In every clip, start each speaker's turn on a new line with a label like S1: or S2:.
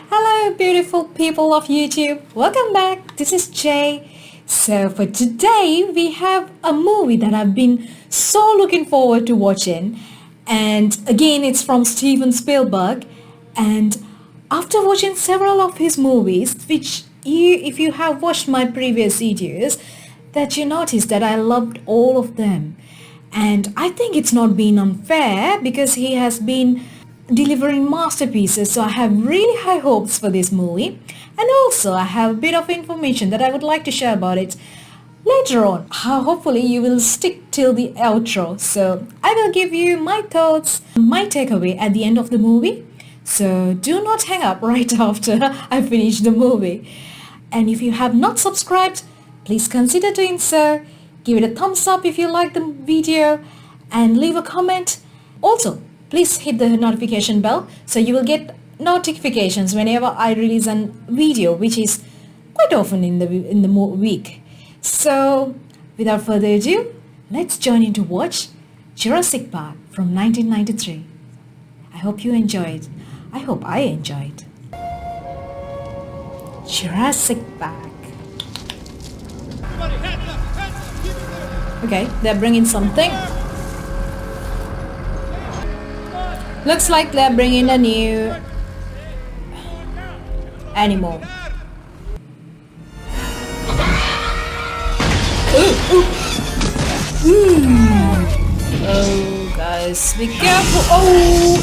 S1: Hello beautiful people of YouTube, welcome back, this is Jay. So for today we have a movie that I've been so looking forward to watching, and again it's from Steven Spielberg. And after watching several of his movies, which if you have watched my previous videos, that you noticed that I loved all of them. And I think it's not been unfair because he has been delivering masterpieces, so I have really high hopes for this movie. And also I have a bit of information that I would like to share about it later on. Hopefully you will stick till the outro, so I will give you my thoughts, my takeaway at the end of the movie. So do not hang up right after I finish the movie. And if you have not subscribed, please consider doing so. Give it a thumbs up if you like the video and leave a comment. Also, please hit the notification bell so you will get notifications whenever I release a video, which is quite often in the week. So, without further ado, let's join in to watch Jurassic Park from 1993. I hope you enjoyed. I hope I enjoyed. Jurassic Park. Okay, they're bringing something. Looks like they're bringing a new animal. Oh, guys, be careful. Oh!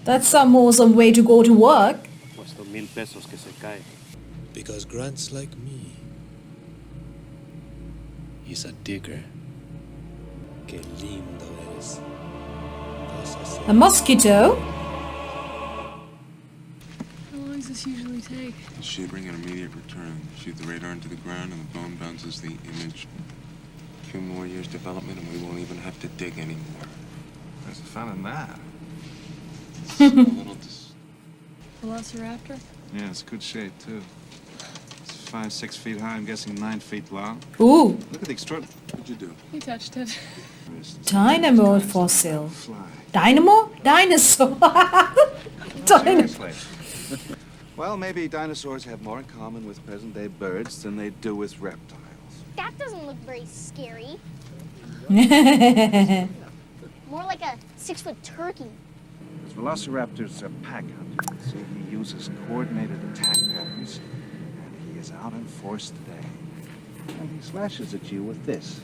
S1: That's some awesome way to go to work.
S2: Because Grant's like me. He's a digger. Qué lindo eres.
S1: A mosquito?
S3: How long does this usually take?
S4: Shivering an immediate return. Shoot the radar into the ground and the bone bounces the image. A few more years development and we won't even have to dig anymore.
S5: Where's the fun in that?
S4: A little
S3: Velociraptor?
S5: Yeah, it's good shape, too. It's 5-6 feet high, I'm guessing 9 feet long.
S1: Ooh,
S5: Look at the extraordinary...
S4: What'd you do?
S3: He touched it.
S1: dynamo fossil.
S5: Fly.
S1: Dynamo? Dinosaur. Dynamo.
S5: Seriously. Well, maybe dinosaurs have more in common with present-day birds than they do with reptiles.
S6: That doesn't look very scary. More like a 6-foot turkey.
S5: Velociraptor's a pack hunter. See, he uses coordinated attack patterns, and he is out in force today. And he slashes at you with this.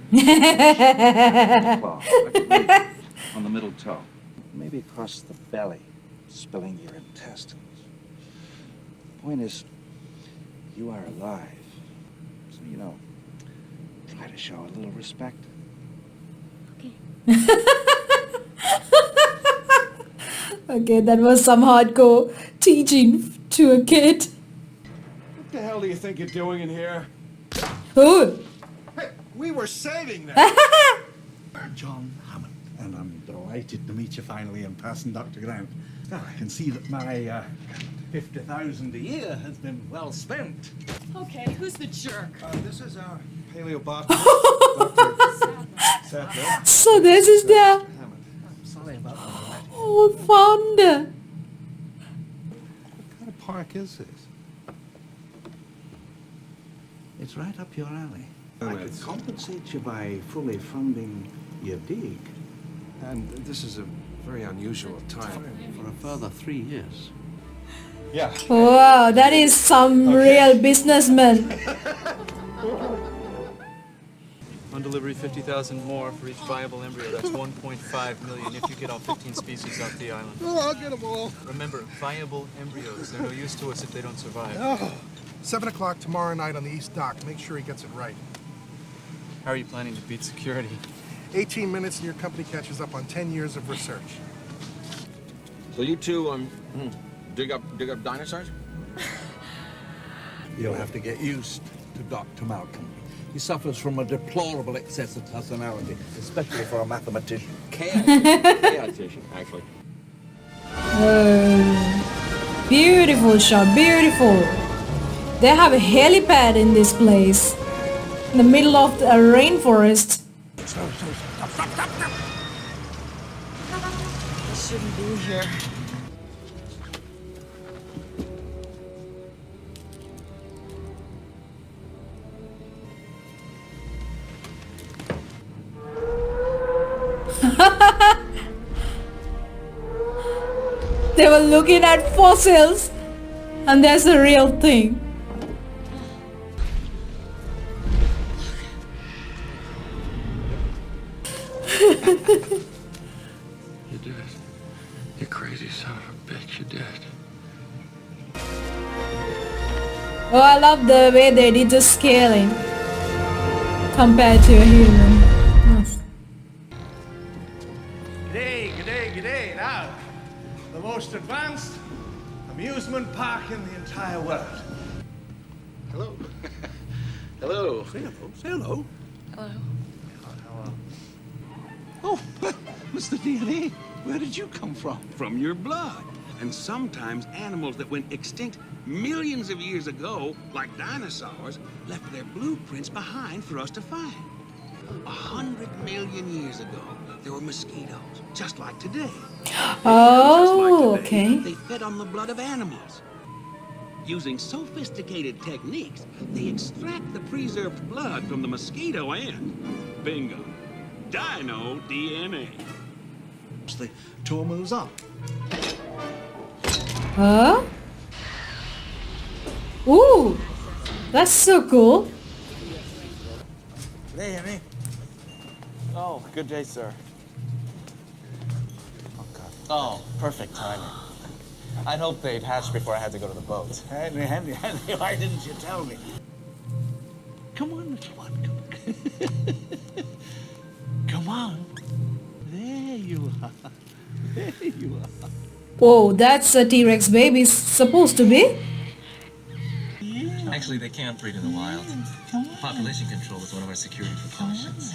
S5: Claw, like a razor, on the middle toe. Maybe across the belly, spilling your intestines. Point is, you are alive. So, try to show a little respect.
S6: Okay.
S1: Okay, that was some hardcore teaching to a kid.
S7: What the hell do you think you're doing in here?
S1: Oh.
S7: Hey, we were saving them.
S8: John Hammond, and I'm delighted to meet you finally in person, Dr. Grant. Now, I can see that my 50,000 a year has been well spent.
S3: Okay, who's the jerk?
S7: This is our paleobotanist, Dr. Sadler.
S1: So this is the
S8: I'm sorry about that.
S1: founder.
S7: What kind of park is this?
S8: It's right up your alley. I could compensate you by fully funding your dig.
S7: And this is a very unusual time.
S2: For a further 3 years.
S7: Yeah.
S1: Wow, that is some real businessman.
S9: On delivery, 50,000 more for each viable embryo. That's 1.5 million if you get all 15 species off the island.
S7: Oh, I'll get them all.
S9: Remember, viable embryos. They're no use to us if they don't survive.
S7: Oh. 7 o'clock tomorrow night on the East Dock. Make sure he gets it right.
S9: How are you planning to beat security?
S7: 18 minutes and your company catches up on 10 years of research.
S10: So you two, dig up dinosaurs?
S8: You'll have to get used to Dr. Malcolm. He suffers from a deplorable excess of personality, especially for a mathematician.
S10: Chaotician, actually.
S1: Beautiful shot, beautiful. They have a helipad in this place. in the middle of the rainforest.
S3: I shouldn't be here.
S1: They were looking at fossils, and there's the real thing.
S4: You did it. You crazy son of a bitch, you did it.
S1: Oh, I love the way they did the scaling compared to a human. Yes.
S8: G'day, g'day, g'day. Now, the most advanced amusement park in the entire world.
S10: Hello. Hello.
S8: Say hello. Say hello.
S3: Hello.
S5: Oh, Mr. DNA, where did you come from?
S11: From your blood. And sometimes animals that went extinct millions of years ago, like dinosaurs, left their blueprints behind for us to find. 100 million years ago, there were mosquitoes, just like today.
S1: Oh, okay.
S11: They fed on the blood of animals. Using sophisticated techniques, they extract the preserved blood from the mosquito and, bingo, dino DNA.
S8: The tour moves on.
S1: Huh? Ooh, that's so cool.
S8: G'day, Henry.
S9: Oh, good day, sir.
S8: Oh, God.
S9: Oh, perfect timing. I'd hoped they'd hatch before I had to go to the boat.
S8: Henry, why didn't you tell me? Come on, little one, come on. Come on. There you are. There you are.
S1: Whoa, that's a T-Rex baby supposed to be.
S10: Actually, they can't breed in the wild. Population control is one of our security precautions.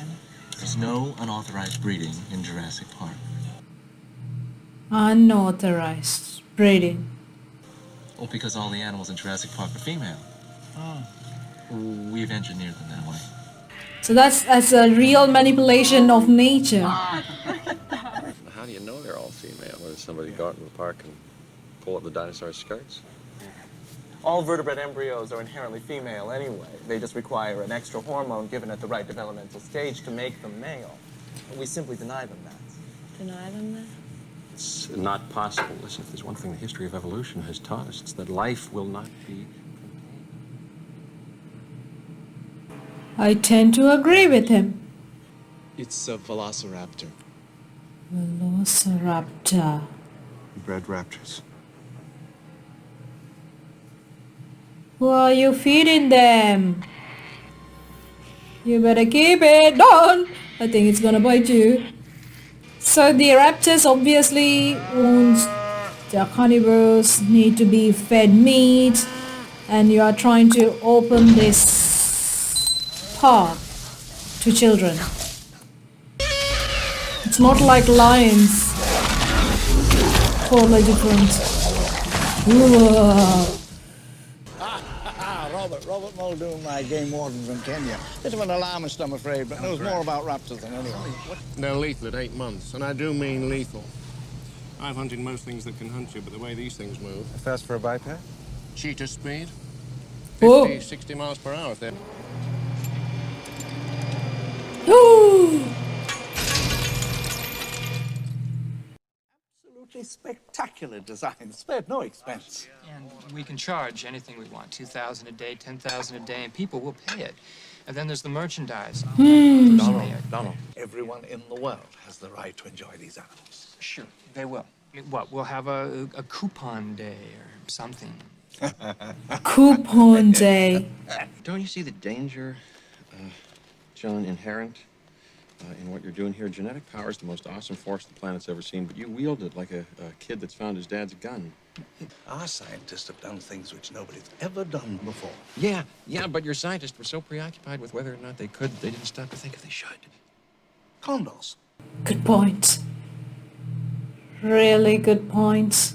S10: There's no unauthorized breeding in Jurassic Park.
S1: Unauthorized breeding.
S10: Oh, because all the animals in Jurassic Park are female. We've engineered them that way.
S1: So that's a real manipulation of nature.
S10: How do you know they're all female? Or does somebody go out in the park and pull up the dinosaur's skirts?
S9: All vertebrate embryos are inherently female anyway. They just require an extra hormone given at the right developmental stage to make them male. We simply deny them that.
S3: Deny them that?
S10: It's not possible. Listen, if there's one thing the history of evolution has taught us, it's that life will not be.
S1: I tend to agree with him.
S2: It's a velociraptor.
S1: Velociraptor.
S4: Bred raptors.
S1: Who are you feeding them? You better keep it down. I think it's gonna bite you. So the raptors obviously won't, the carnivores need to be fed meat, and you are trying to open this park to children. It's not like lions. Totally different. Whoa.
S5: Robert Muldoon, my game warden from Kenya. Bit of an alarmist, I'm afraid, but knows more about raptors than anyone.
S12: They're lethal at 8 months, and I do mean lethal. I've hunted most things that can hunt you, but the way these things move...
S4: Fast for a biped?
S12: Cheetah speed?
S1: Whoa.
S12: 50, 60 miles per hour if they're...
S1: Ooh.
S5: Absolutely spectacular design, spared no expense.
S13: And we can charge anything we want, 2,000 a day, 10,000 a day, and people will pay it. And then there's the merchandise.
S5: Donald, everyone in the world has the right to enjoy these animals.
S13: Sure, they will. What, we'll have a coupon day or something.
S1: Coupon day.
S10: Don't you see the danger, John, inherent in what you're doing here? Genetic power is the most awesome force the planet's ever seen, but you wield it like a kid that's found his dad's gun.
S5: Our scientists have done things which nobody's ever done before.
S10: Yeah, but your scientists were so preoccupied with whether or not they could, they didn't stop to think if they should.
S5: Condors.
S1: Good point. Really good point.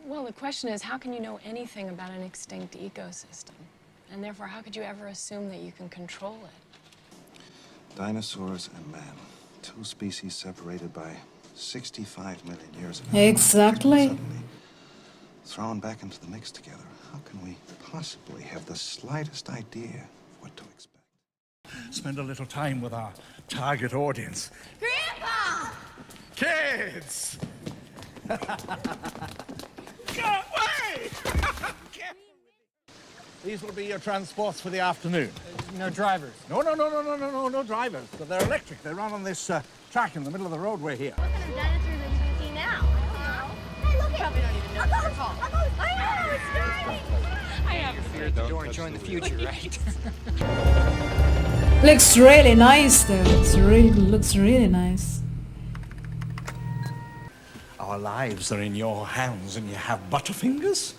S3: Well, the question is, how can you know anything about an extinct ecosystem? And therefore, how could you ever assume that you can control it?
S5: Dinosaurs and man, two species separated by 65 million years.
S1: Exactly.
S5: Suddenly thrown back into the mix together. How can we possibly have the slightest idea of what to expect?
S8: Spend a little time with our target audience.
S6: Grandpa!
S8: Kids! Go away! These will be your transports for the afternoon.
S13: No drivers.
S8: No drivers. But they're electric. They run on this track in the middle of the roadway here.
S6: What kind of dinosaurs are you going to see now? Hey, look at probably don't even know what they're called. I know, it's driving!
S13: I have a fear at the door and join the future, right?
S1: Looks really nice though. Looks really nice.
S8: Our lives are in your hands and you have butterfingers?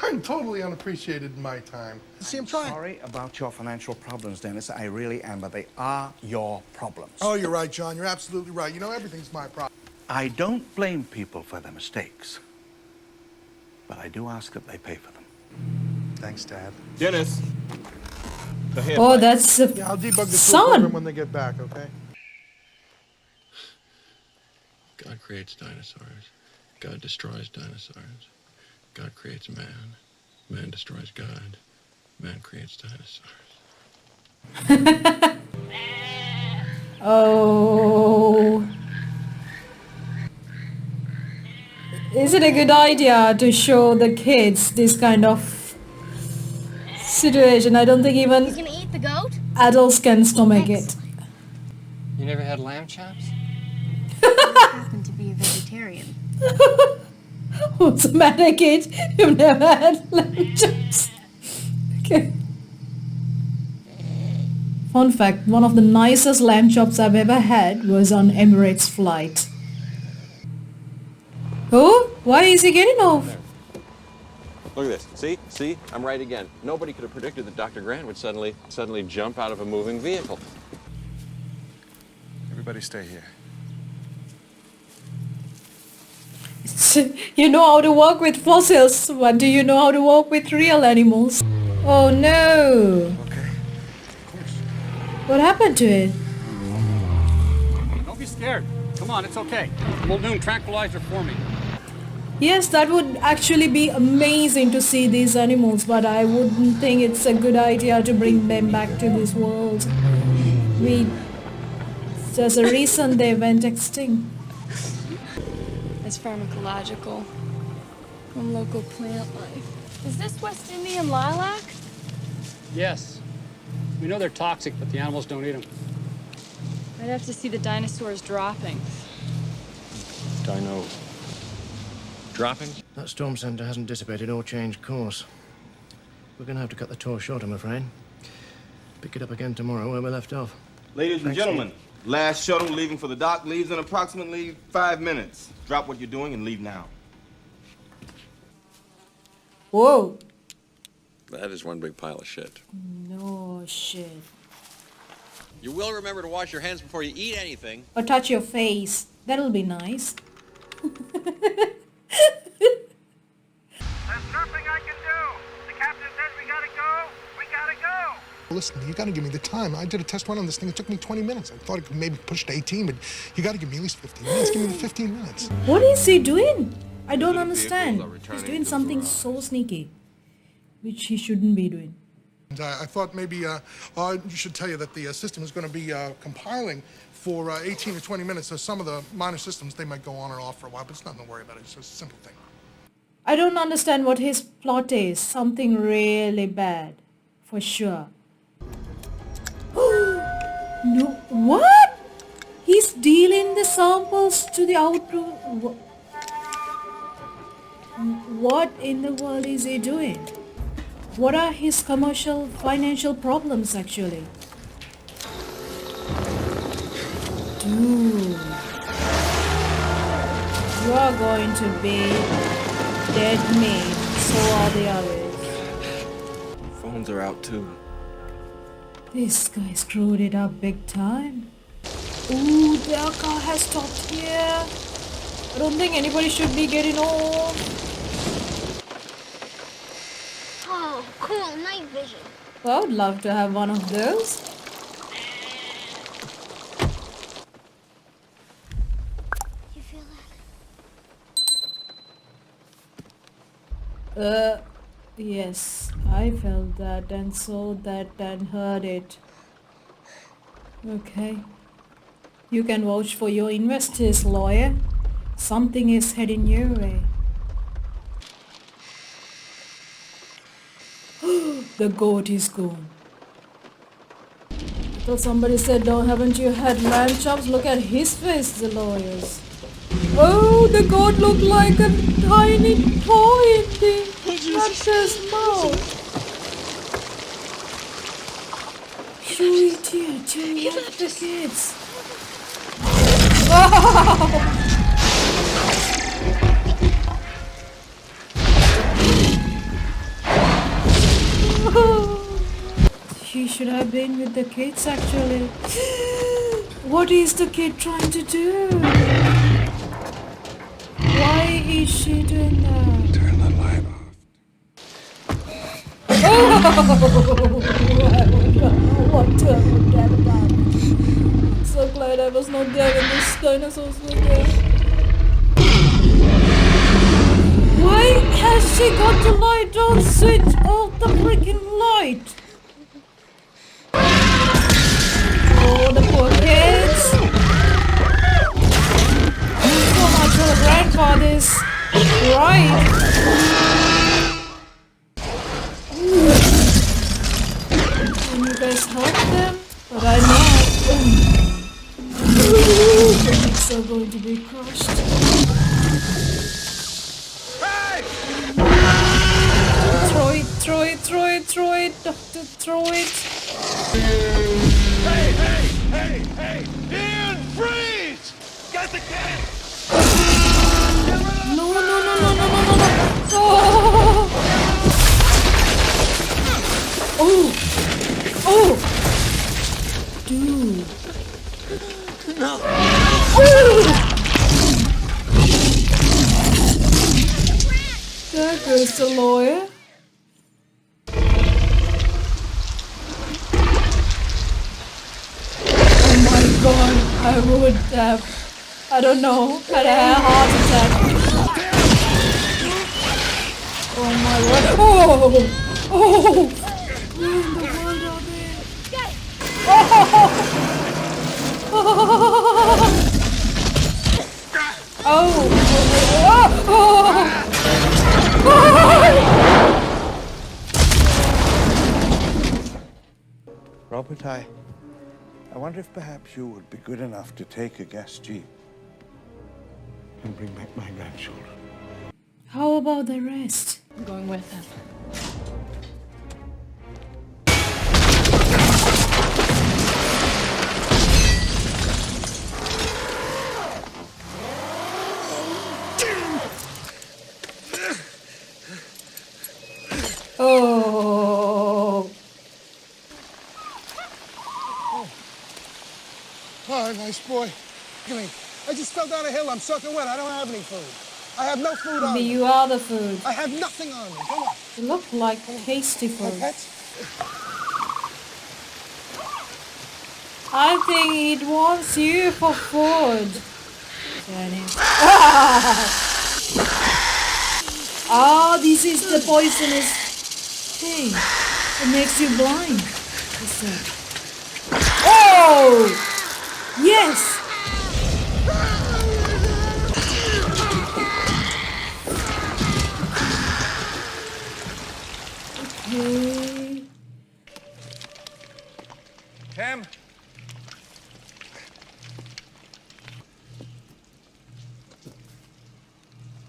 S7: I'm totally unappreciated in my time. See, I'm trying.
S8: Sorry about your financial problems, Dennis. I really am, but they are your problems.
S7: Oh, you're right, John. You're absolutely right. You know, everything's my problem.
S8: I don't blame people for their mistakes, but I do ask that they pay for them.
S7: Thanks, Dad.
S10: Dennis.
S1: Oh, that's the
S7: Yeah, I'll debug this
S1: son.
S7: program when they get back, okay?
S10: God creates dinosaurs. God destroys dinosaurs. God creates man. Man destroys God. Man creates dinosaurs.
S1: Oh. Is it a good idea to show the kids this kind of situation? I don't think
S6: He's
S1: even
S6: going to eat the goat?
S1: adults can stomach it.
S13: You never had lamb chops?
S6: I happen to be a vegetarian.
S1: What's the matter, kid? You've never had lamb chops. Okay. Fun fact, one of the nicest lamb chops I've ever had was on Emirates flight. Oh, why is he getting off?
S10: Look at this. See? I'm right again. Nobody could have predicted that Dr. Grant would suddenly jump out of a moving vehicle.
S4: Everybody stay here.
S1: You know how to work with fossils, but do you know how to work with real animals? Oh no!
S8: Okay, of course.
S1: What happened to it?
S14: Don't be scared. Come on, it's okay. Muldoon, tranquilizer for me.
S1: Yes, that would actually be amazing to see these animals, but I wouldn't think it's a good idea to bring them back to this world. There's a reason they went extinct.
S3: It's pharmacological from local plant life. Is this West Indian lilac?
S14: Yes. We know they're toxic, but the animals don't eat them.
S3: I'd have to see the dinosaurs dropping.
S10: Dino. Dropping?
S12: That storm center hasn't dissipated or changed course. We're going to have to cut the tour short, I'm afraid. Pick it up again tomorrow where we left off.
S15: Ladies and gentlemen, last shuttle leaving for the dock leaves in approximately 5 minutes. Drop what you're doing and leave now.
S1: Whoa!
S10: That is one big pile of shit.
S1: No shit.
S10: You will remember to wash your hands before you eat anything.
S1: Or touch your face. That'll be nice.
S16: There's nothing I can do. The captain says we gotta go. We gotta go.
S7: Listen, you gotta give me the time. I did a test run on this thing. It took me 20 minutes. I thought it could maybe push to 18, but you gotta give me at least 15 minutes. Give me the 15 minutes.
S1: What is he doing? I don't understand. He's doing something so sneaky, which he shouldn't be doing.
S7: And I thought maybe I should tell you that the system is going to be compiling for 18 or 20 minutes. So some of the minor systems, they might go on and off for a while, but it's nothing to worry about. It's just a simple thing.
S1: I don't understand what his plot is. Something really bad. For sure. No. What? He's dealing the samples to the outdoor. What in the world is he doing? What are his commercial, financial problems actually? Dude. You are going to be dead meat. So are the others.
S10: Phones are out too.
S1: This guy screwed it up big time. Ooh, their car has stopped here. I don't think anybody should be getting off.
S6: Cool, night vision.
S1: Well, I would love to have one of those.
S6: You feel that?
S1: Yes, I felt that and saw that and heard it. Okay. You can vouch for your investors, lawyer. Something is heading your way. The goat is gone. I thought somebody said, haven't you had lamb chops? Look at his face, the lawyers. Oh, the goat looked like a tiny toy in the raptor's mouth. Chewy dear, Chewy left the kids. She should have been with the kids actually. What is the kid trying to do? Why is she doing that?
S4: Turn the light off.
S1: What turned that about? I'm so glad I was not there when this dinosaurs were there. Why has she got the light on? Switch off the freaking light! Oh, the poor kids! So much for the grandfathers, right? Can you guys help them? But I know it's so going to be crushed. Throw it, throw it, throw it, throw it, doctor, throw it.
S16: Hey! Ian, freeze! Get the can!
S1: No. Oh! Dude.
S16: No.
S1: There goes the lawyer. Oh my god, I would have, I don't know, had a heart attack. Oh my god. Oh! Where in the world are they?
S5: Robert, I wonder if perhaps you would be good enough to take a gas jeep and bring back my grandchildren.
S1: How about the rest?
S3: I'm going with him.
S1: Oh.
S7: Oh, nice boy. I just fell down a hill. I'm soaking wet. I don't have any food. I have no food on me.
S1: You are the food.
S7: I have nothing on me. Come on.
S1: You look like tasty food. I think it wants you for food. Ah, this is the poisonous thing. It makes you blind. Oh! Yes! Okay.
S16: Tim?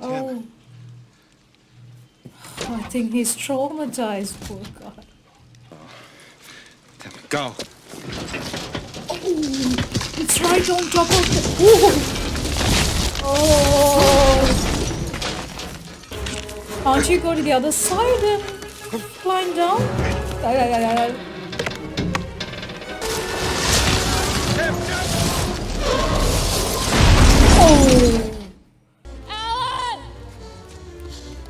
S1: Oh. I think he's traumatized, poor guy.
S4: Tim, go.
S1: Oh, it's right on top of the... Oh! Oh! Can't you go to the other side and climb down? Oh!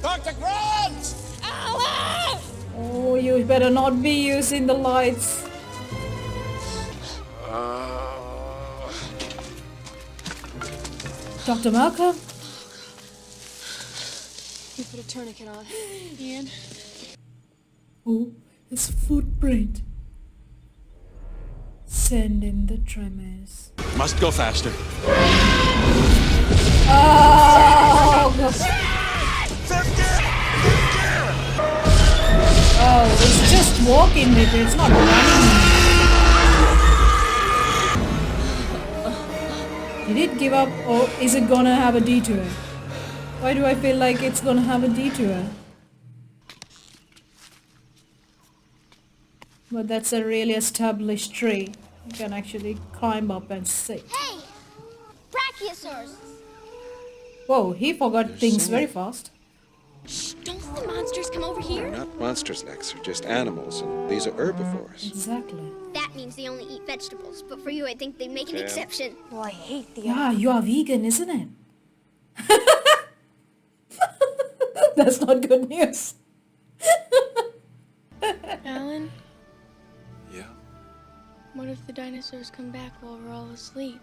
S16: Dr. Grant!
S1: Oh, better not be using the lights. Dr. Malcolm?
S3: You put a tourniquet on. Ian?
S1: Oh, his footprint. Send in the tremors.
S15: Must go faster.
S1: Oh, oh, it's just walking with it, it's not running. Did it give up or is it gonna have a detour? Why do I feel like it's gonna have a detour? But that's a really established tree. You can actually climb up and see.
S6: Hey! Brachiosaurus!
S1: Whoa, he forgot things very fast.
S6: Shh, don't let the monsters come over here.
S10: They're not monsters, Lex. They're just animals, and these are herbivores.
S1: Exactly.
S6: That means they only eat vegetables, but for you I think they make an exception.
S3: Well, I hate the
S1: Yeah, you are vegan, isn't it? That's not good news.
S3: Alan?
S4: Yeah?
S3: What if the dinosaurs come back while we're all asleep?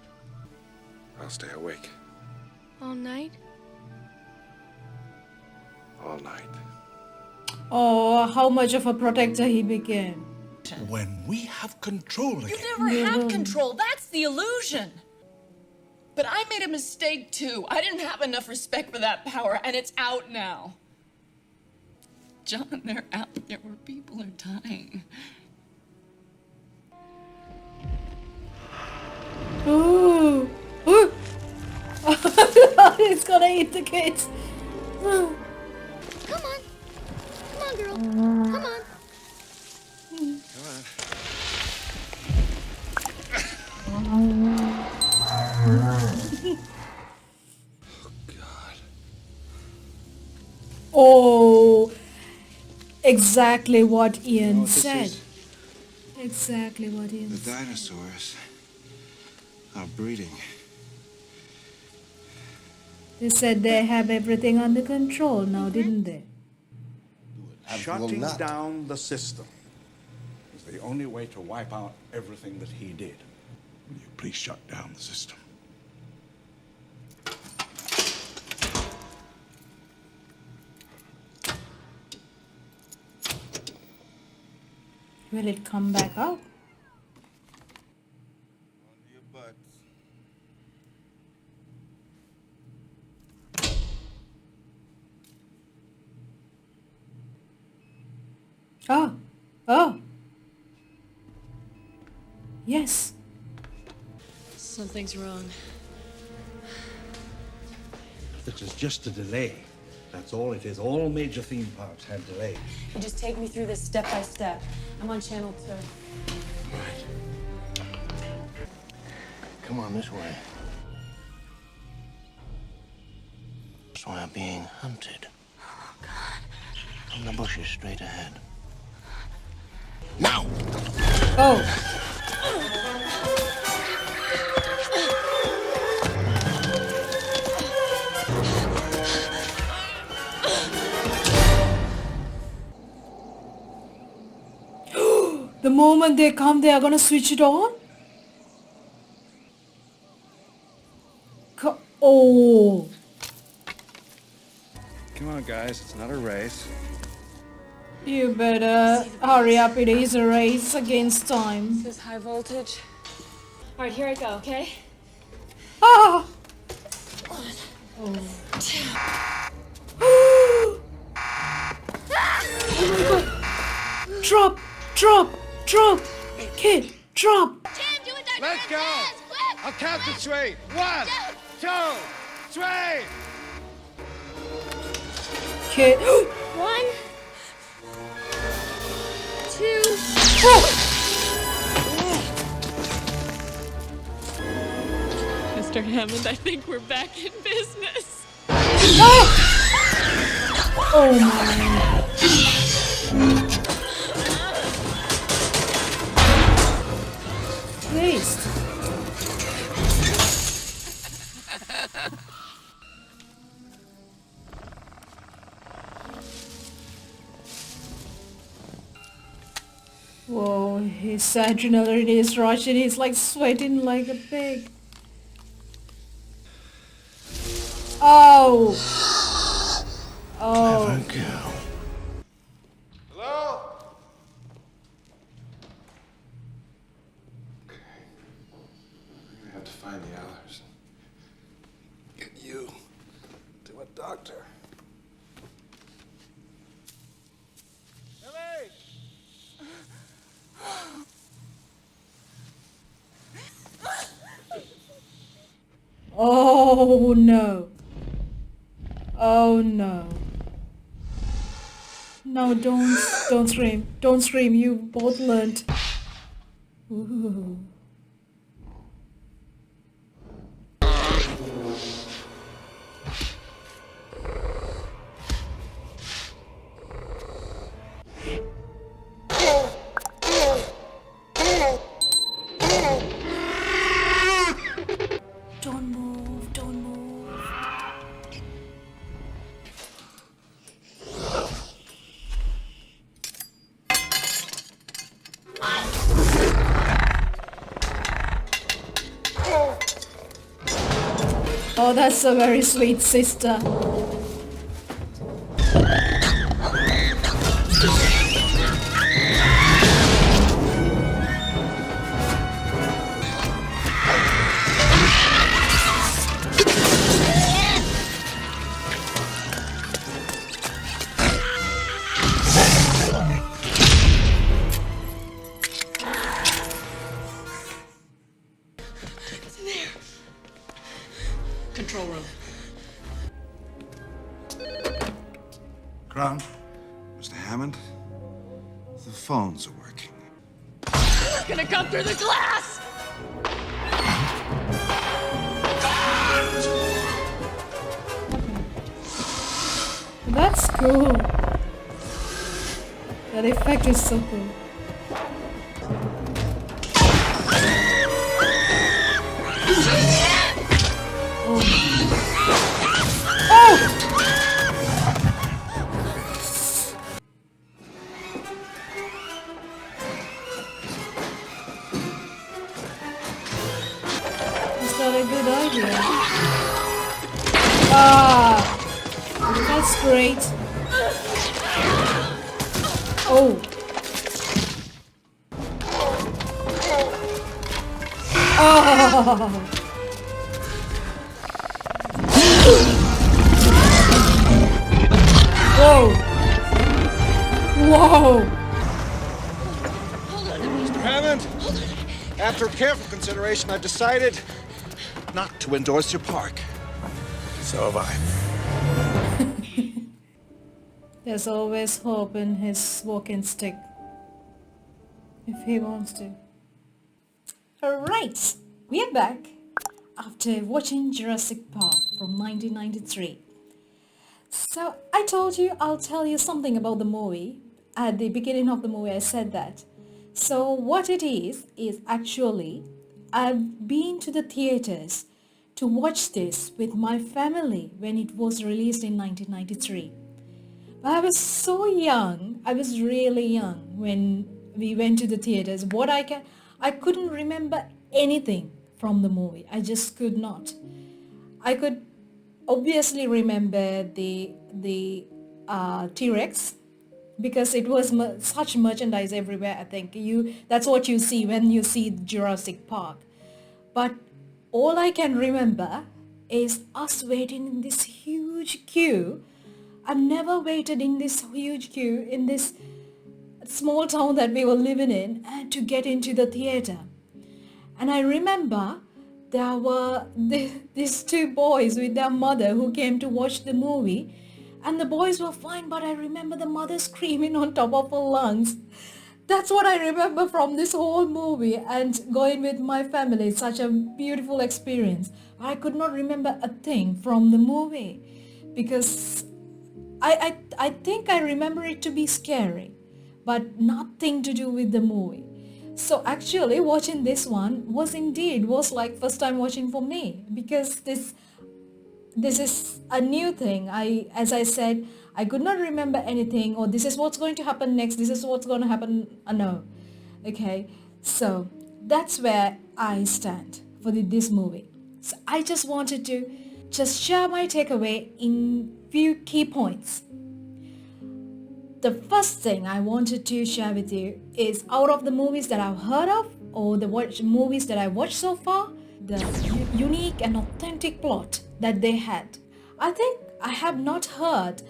S4: I'll stay awake
S3: All night?
S4: all night.
S1: Oh, how much of a protector he became.
S8: When we have control again.
S17: You never had control. That's the illusion. But I made a mistake too. I didn't have enough respect for that power, and it's out now. John, they're out there where people are dying.
S1: Ooh. Ooh. It's gonna eat the kids.
S6: Come on. Come on, girl. Come on.
S1: Oh, exactly what Ian said. Exactly what Ian
S5: The
S1: said.
S5: dinosaurs are breeding.
S1: They said they have everything under control now, didn't they?
S8: Shutting down the system is the only way to wipe out everything that he did. Will you please shut down the system?
S1: Will it come back up? Oh, oh. Yes.
S17: Something's wrong.
S8: This is just a delay. That's all it is. All major theme parks have delays.
S18: You just take me through this step by step. I'm on channel 2.
S12: Come on, this way. So I'm being hunted. Oh, God. From the bushes straight ahead. Now!
S1: Oh. The moment they come, they are gonna switch it on? Oh.
S5: Come on, guys. It's not a race.
S1: You better hurry up, it is a race against time.
S3: This is high voltage. All right, here I go, okay?
S1: Ah! Drop! Drop! Drop! Kid! Drop!
S16: Let's go! I'll count to 3. 1, 2, 3!
S1: Kid!
S6: 1, 2.
S3: Mr. Hammond, I think we're back in business.
S1: Oh my. Please. his adrenaline is rushing. He's like sweating like a pig. Oh. Oh.
S5: Clever girl.
S16: Hello?
S5: We have to find the Allers. Get you to a doctor.
S16: Ellie!
S1: Oh no. Oh no. No, don't scream. Don't scream. You both learned. Ooh. Don't move, don't move. Oh, that's a very sweet sister.
S17: Control room.
S5: Crown? Mr. Hammond? The phones are working.
S17: It's gonna come through the glass!
S1: That's cool. That effect is so cool. Is that a good idea? Ah, that's great. Oh. Oh. Whoa. Whoa.
S5: Mr. Hammond, after careful consideration, I've decided not to endorse your park. So have I.
S1: There's always hope in his walking stick. If he wants to. Alright, we are back after watching Jurassic Park from 1993. So I told you I'll tell you something about the movie. At the beginning of the movie I said that. So what it is actually I've been to the theaters to watch this with my family when it was released in 1993. But I was so young, I was really young when we went to the theaters. I couldn't remember anything from the movie. I just could not. I could obviously remember the T-Rex because it was such merchandise everywhere. I think that's what you see when you see Jurassic Park. But all I can remember is us waiting in this huge queue. I've never waited in this huge queue in this small town that we were living in to get into the theater. And I remember there were these two boys with their mother who came to watch the movie, and the boys were fine, but I remember the mother screaming on top of her lungs. That's what I remember from this whole movie, and going with my family. It's such a beautiful experience. I could not remember a thing from the movie because I think I remember it to be scary, but nothing to do with the movie. So actually watching this one was like first time watching for me, because this is a new thing. As I said, I could not remember anything, or this is what's going to happen next, this is what's going to happen. No. Okay. So that's where I stand for this movie. So I just wanted to just share my takeaway in few key points. The first thing I wanted to share with you is, out of the movies that I've heard of or the movies that I watched so far, the unique and authentic plot that they had. I think I have not heard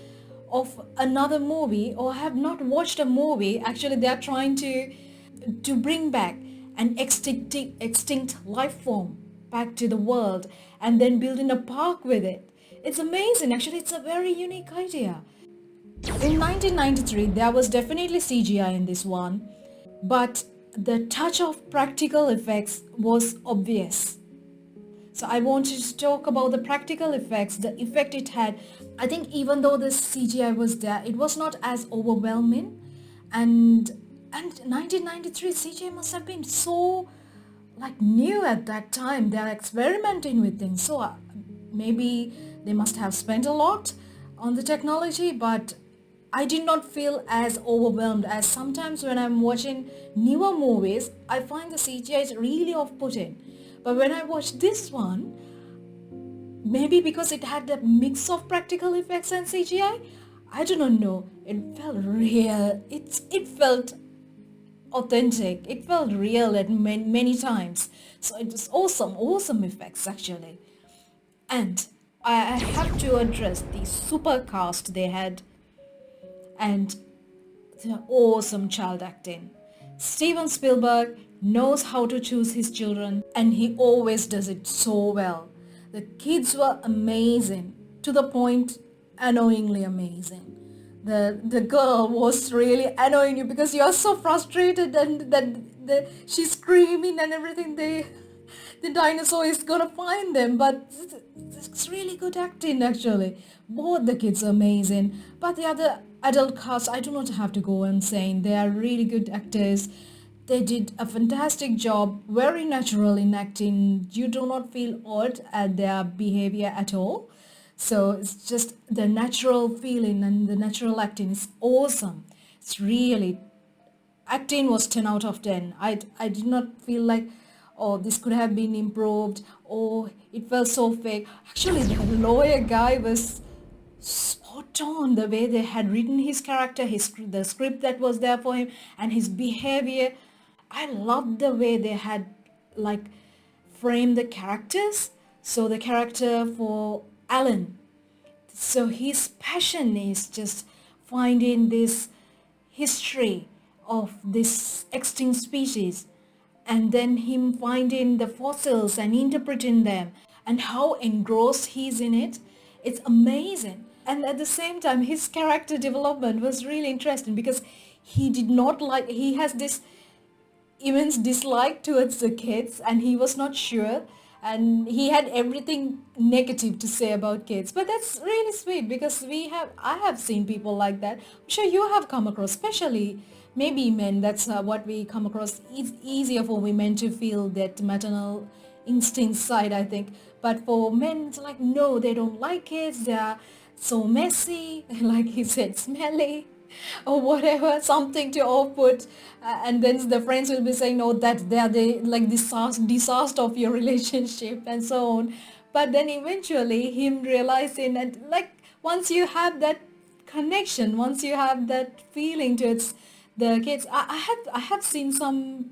S1: of another movie, or have not watched a movie. Actually, they are trying to bring back an extinct life form back to the world and then building a park with it. It's amazing. Actually, it's a very unique idea. In 1993, there was definitely CGI in this one, but the touch of practical effects was obvious. So I wanted to talk about the practical effects, the effect it had. I think even though the CGI was there, it was not as overwhelming. And 1993 CGI must have been so new at that time. They are experimenting with things. So maybe they must have spent a lot on the technology, but I did not feel as overwhelmed as sometimes when I'm watching newer movies. I find the CGI is really off-putting. But when I watched this one, maybe because it had a mix of practical effects and CGI, I do not know. It felt real. It felt authentic. It felt real at many times. So it was awesome effects actually. And I have to address the super cast they had and the awesome child acting. Steven Spielberg knows how to choose his children, and he always does it so well. The kids were amazing, to the point annoyingly amazing. The girl was really annoying you because you are so frustrated, and that she's screaming and everything. The dinosaur is gonna find them, but it's really good acting actually. Both the kids are amazing, but the other adult cast, I do not have to go on saying they are really good actors. They did a fantastic job, very natural in acting. You do not feel odd at their behavior at all. So it's just the natural feeling and the natural acting is awesome. It's really, acting was 10 out of 10. I did not feel like, oh, this could have been improved, or it felt so fake. Actually, the lawyer guy was spot on. The way they had written his character, the script that was there for him, and his behavior. I loved the way they had framed the characters. So the character for Alan, so his passion is just finding this history of this extinct species, and then him finding the fossils and interpreting them, and how engrossed he's in it. It's amazing. And at the same time, his character development was really interesting because he has this immense dislike towards the kids, and he was not sure, and he had everything negative to say about kids. But that's really sweet because I have seen people like that. I'm sure you have come across, especially maybe men. That's what we come across. It's easier for women to feel that maternal instinct side, I think. But for men, it's like, no, they don't like kids. They are so messy, like he said, smelly, or whatever, something to output. And then the friends will be saying, oh, that they are the disaster of your relationship and so on. But then eventually him realizing, and once you have that connection, once you have that feeling towards the kids, I have seen some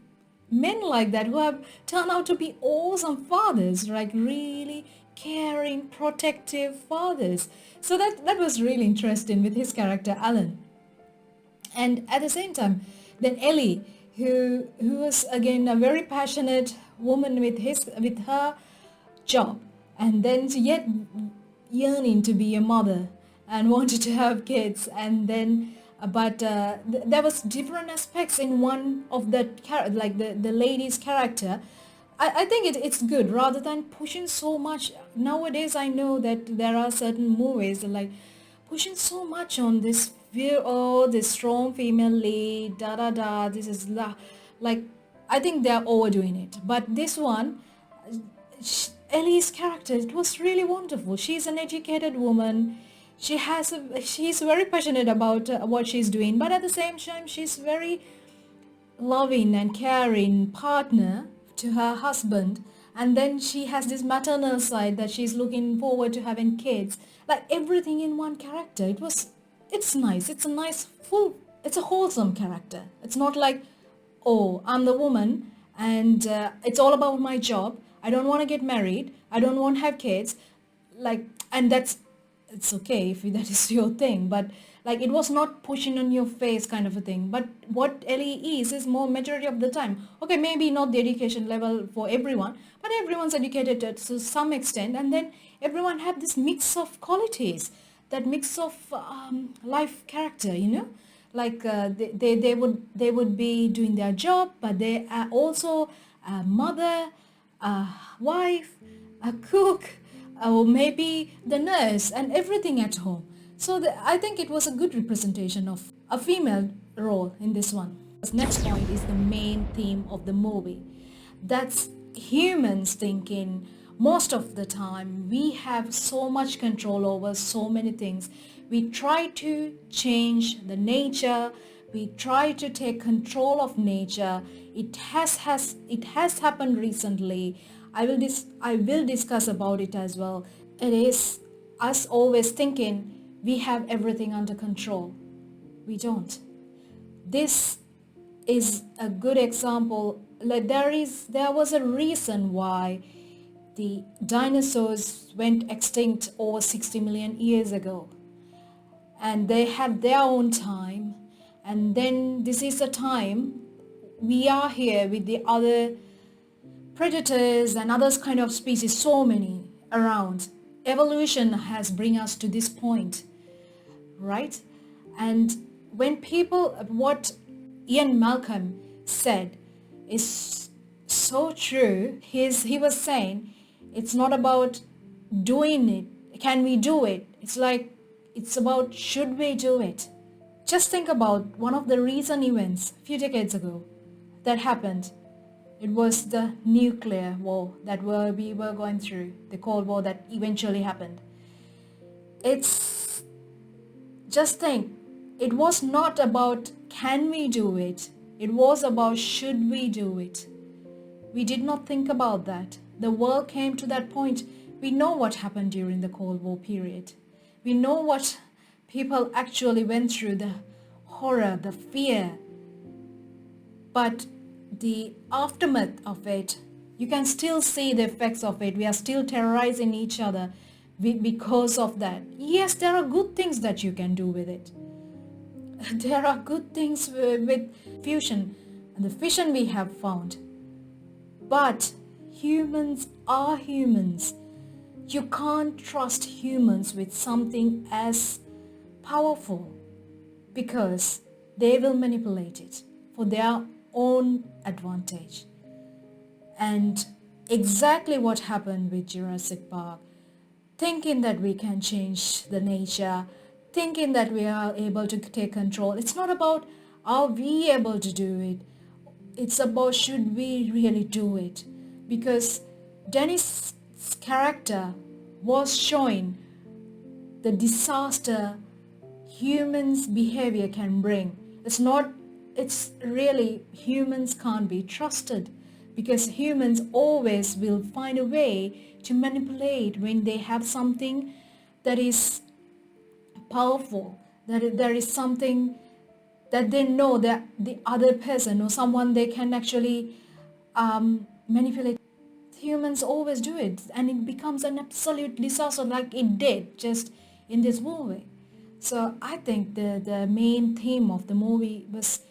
S1: men like that who have turned out to be awesome fathers, really caring, protective fathers. So that was really interesting with his character Alan. And at the same time, then Ellie, who was again a very passionate woman with her job, and then yet yearning to be a mother and wanted to have kids, and then but there was different aspects in one of the lady's character. I think it's good rather than pushing so much. Nowadays I know that there are certain movies pushing so much on this fear, oh, this strong female lead, this is I think they're overdoing it. But this one, Ellie's character, it was really wonderful. She's an educated woman. She's very passionate about what she's doing, but at the same time she's very loving and caring partner to her husband, and then she has this maternal side that she's looking forward to having kids. Like everything in one character. It's nice. It's a wholesome character. It's not like, oh, I'm the woman and it's all about my job. I don't want to get married. I don't want to have kids. Like, and it's okay if that is your thing, but like it was not pushing on your face kind of a thing. But what Ellie is more majority of the time. Okay, maybe not the education level for everyone, but everyone's educated to some extent, and then everyone have this mix of qualities, that mix of life character, like they would be doing their job, but they are also a mother, a wife, a cook, or maybe the nurse and everything at home. So I think it was a good representation of a female role in this one. This next point is the main theme of the movie. That's humans thinking most of the time we have so much control over so many things. We try to change the nature. We try to take control of nature. It has happened recently. I will discuss about it as well. It is us always thinking we have everything under control. We don't. This is a good example. Like there was a reason why the dinosaurs went extinct over 60 million years ago. And they had their own time. And then this is a time we are here with the other predators and others kind of species, so many around. Evolution has bring us to this point, right? And when what Ian Malcolm said is so true. He was saying it's not about doing it. Can we do it? It's about should we do it? Just think about one of the recent events a few decades ago that happened. It was the nuclear war that we were going through, the Cold War that eventually happened. Just think, it was not about can we do it, it was about should we do it. We did not think about that. The world came to that point. We know what happened during the Cold War period. We know what people actually went through, the horror, the fear. But the aftermath of it, you can still see the effects of it. We are still terrorizing each other because of that. Yes, there are good things that you can do with it. There are good things with fusion and the fission we have found. But humans are humans. You can't trust humans with something as powerful because they will manipulate it for their own advantage. And exactly what happened with Jurassic Park, thinking that we can change the nature, thinking that we are able to take control. It's not about are we able to do it. It's about should we really do it. Because Dennis' character was showing the disaster humans' behavior can bring. It's really humans can't be trusted because humans always will find a way to manipulate when they have something that is powerful, that there is something that they know that the other person or someone they can actually manipulate. Humans always do it and it becomes an absolute disaster like it did just in this movie. So I think the main theme of the movie was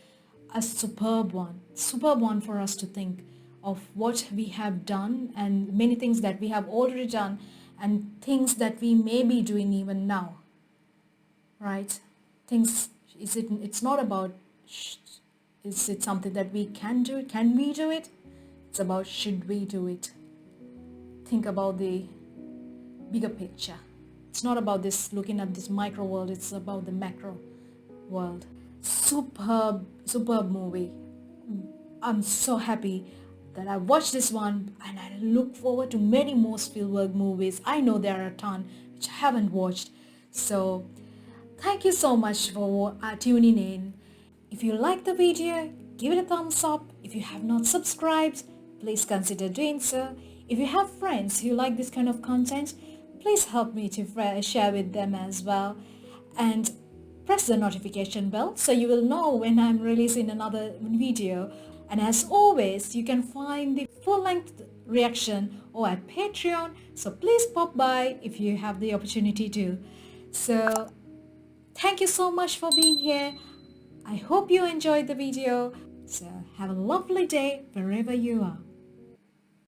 S1: a superb one for us to think of what we have done and many things that we have already done and things that we may be doing even now, right? It's not about is it something that we can do, can we do it? It's about should we do it. Think about the bigger picture. It's not about this looking at this micro world, it's about the macro world. Superb movie. I'm so happy that I watched this one and I look forward to many more Spielberg movies. I know there are a ton which I haven't watched. So thank you so much for tuning in. If you like the video, give it a thumbs up. If you have not subscribed, please consider doing so. If you have friends who like this kind of content, please help me to share with them as well. And press the notification bell so you will know when I'm releasing another video. And as always, you can find the full-length reaction or at Patreon, so please pop by if you have the opportunity to. So thank you so much for being here. I hope you enjoyed the video. So have a lovely day wherever you are.